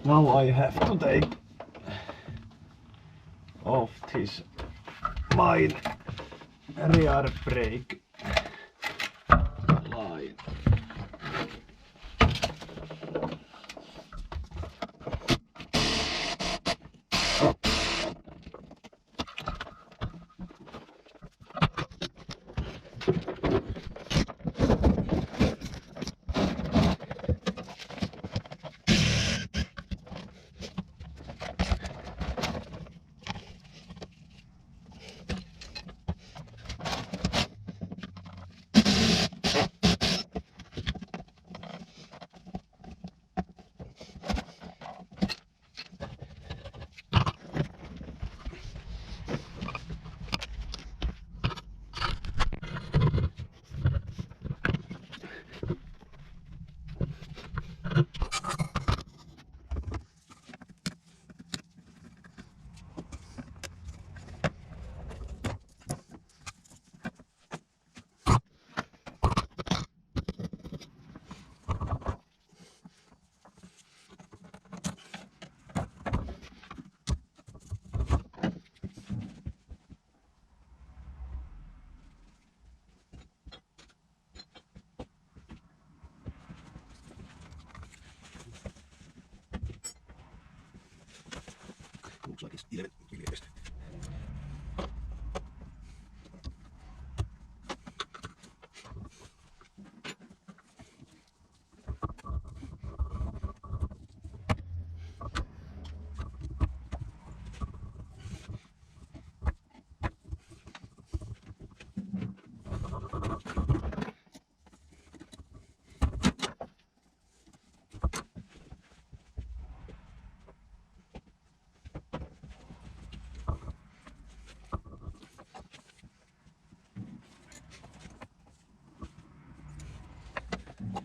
Now I have to take off this mine rear brake line. Looks like it's 11 millimeters.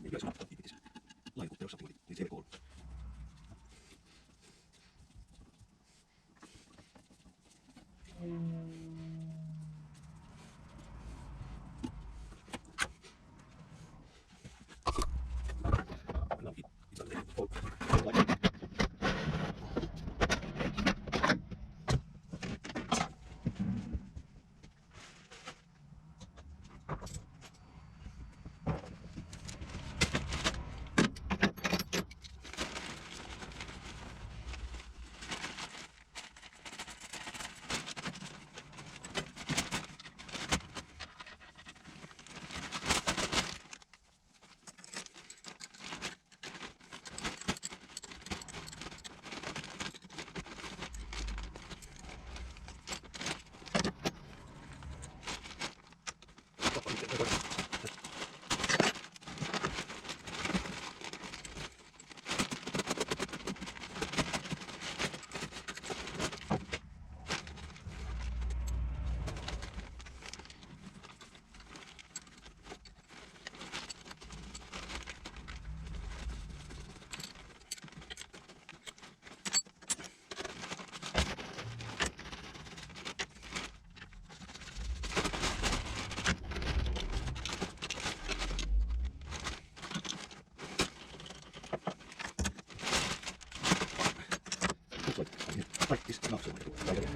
Maybe I should if it is live or something like this heavy ball. Now it's on the ball. Like like this not so right away.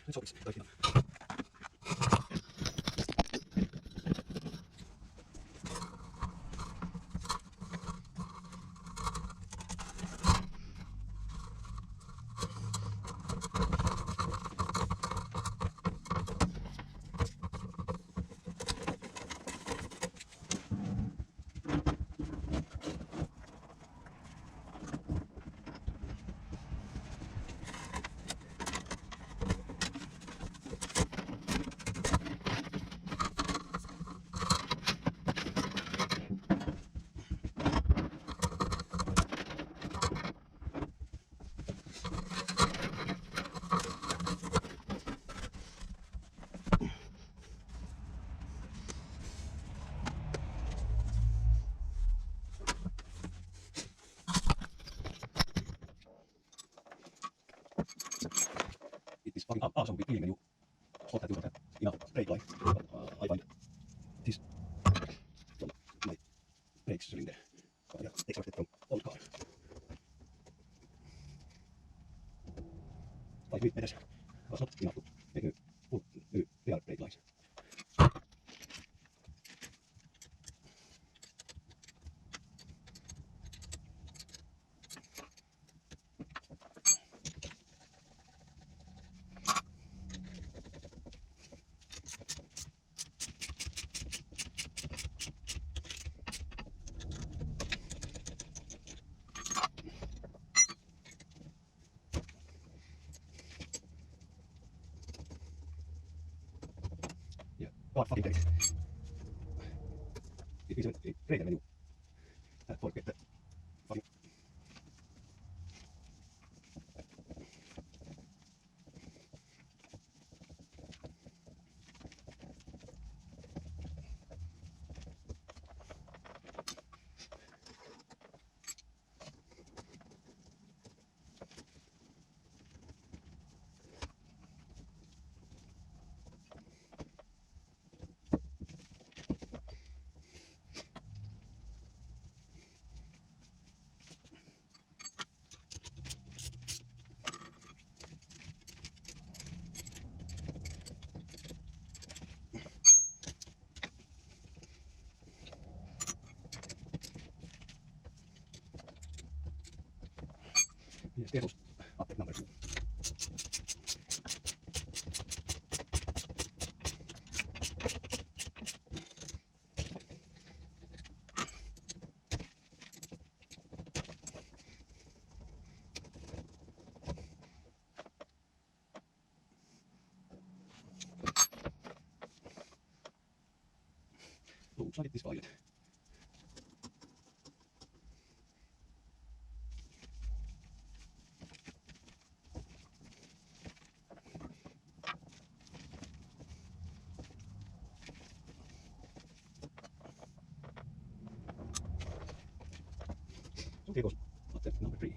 Let's hope it's tight enough. Starting up awesome with cleaning menu. Spot that to that. Enough brake light. I find this from my brakes cylinder. I have extracted from old car. 5 meters was not enough to make a full new rear brake lights. Yeah, God fucking takes. It is a greater menu. Forget that fucking. Status update number 2. Looks like it is fired. So here goes update number 3.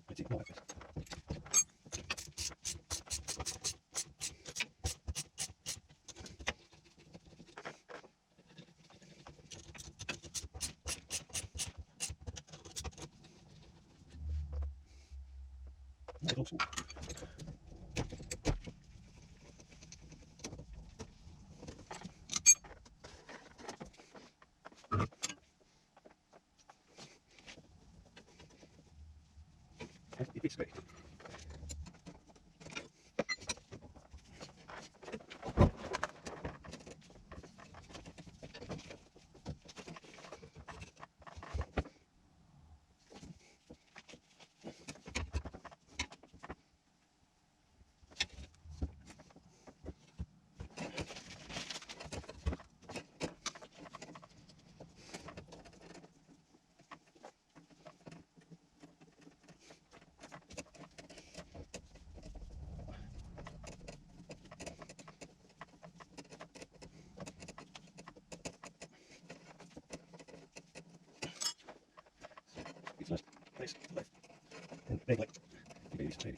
Let's see, no access. No, it looks good. And it fits great. It's last place left. And brake light. The baby is ready.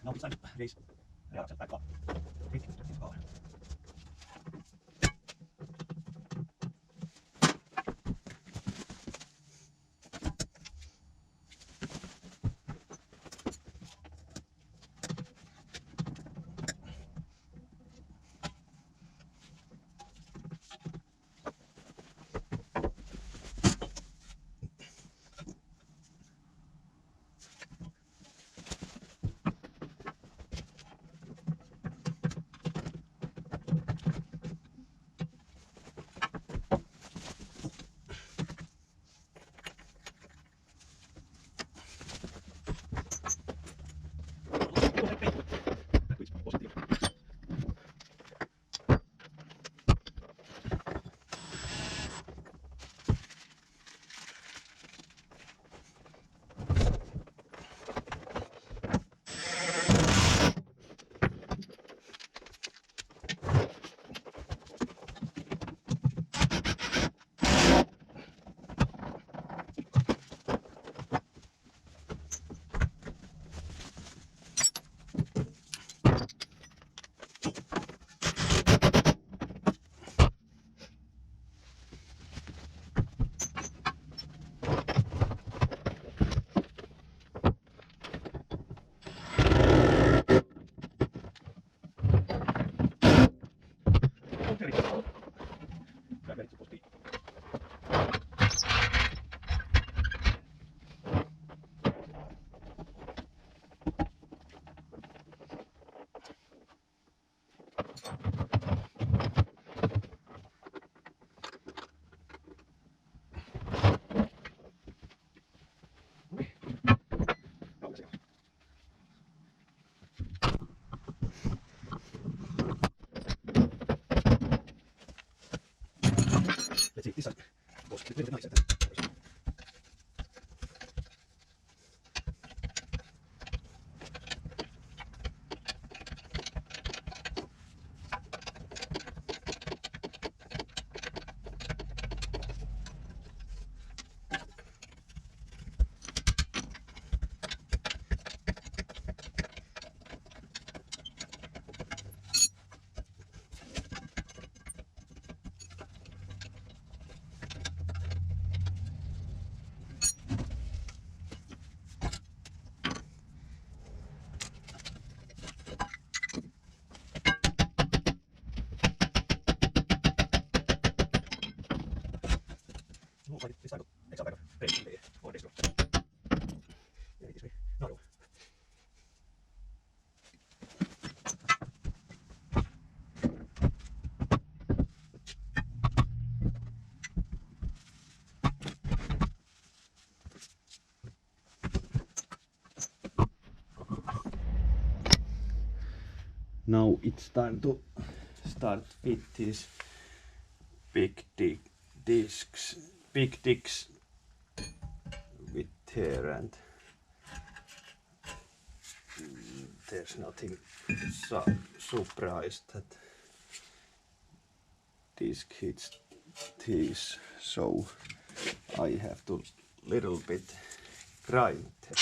Now it's time to raise the axle back up. Take it to this car. Now it's time to start with these big discs with here, and there's nothing surprised that disc hits these, so I have to little bit grind it.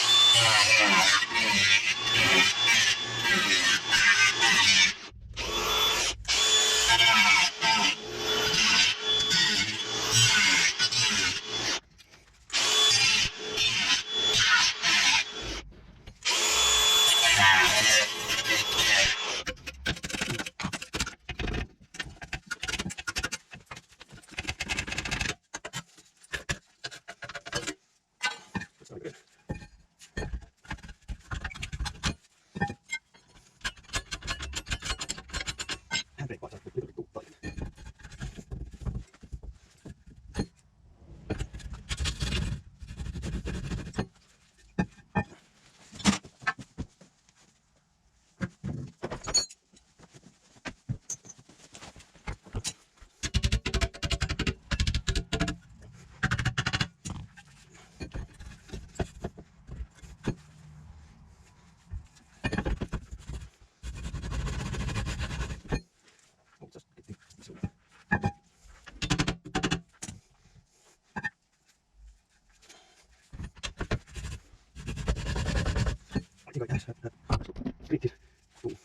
Handbrake parts are a little bit too tight. Just get this away. I think I have split this too.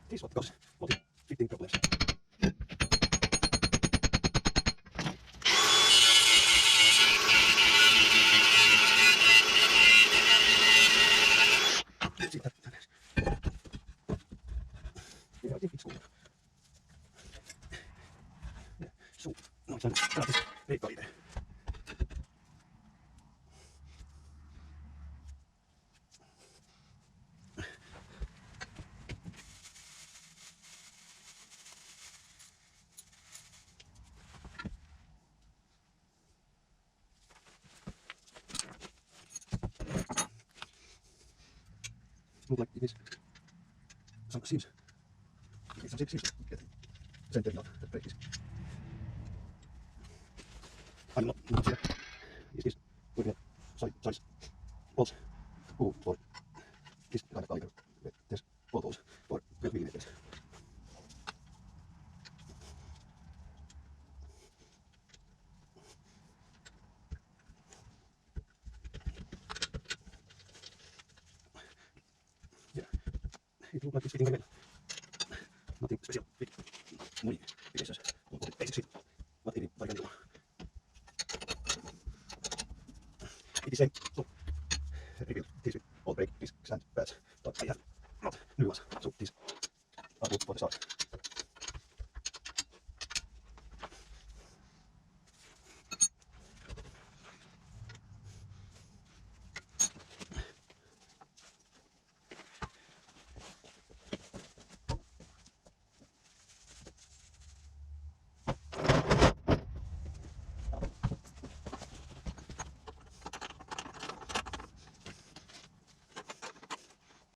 This is what causes all the fitting problems. See that? Yeah, I think it's good. Yeah. So now it's time to start this brake caliper. Look like it is some seams. It's some seams to get centering of the brake disc. I'm not sure. Is this looking at size bolts for this kind of caliber? There's both holes for 12 millimeters. Yeah, it looks like it's fitting very well. Nothing special, big modifications on the basic seat, but even I can do. It is same, so rebuild this with all brake discs and pads, but I have not new ones, so these are good for the start.